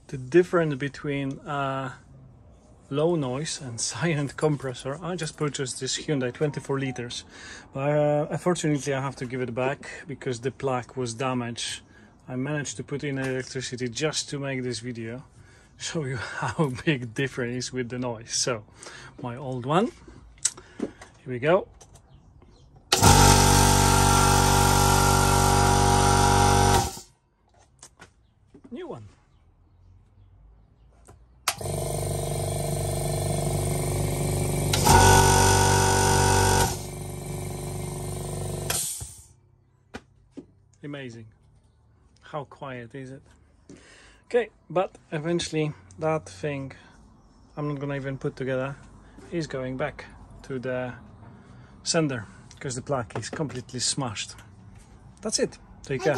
the difference between low noise and silent compressor. I just purchased this Hyundai 24 liters, but unfortunately I have to give it back because the plug was damaged. I managed to put in electricity just to make this video, show you how big difference is with the noise. So my old one, here we go. New one. Amazing. How quiet is it? Okay, but eventually that thing I'm not gonna even put together is going back to the sender because the plug is completely smashed. That's it. Take care.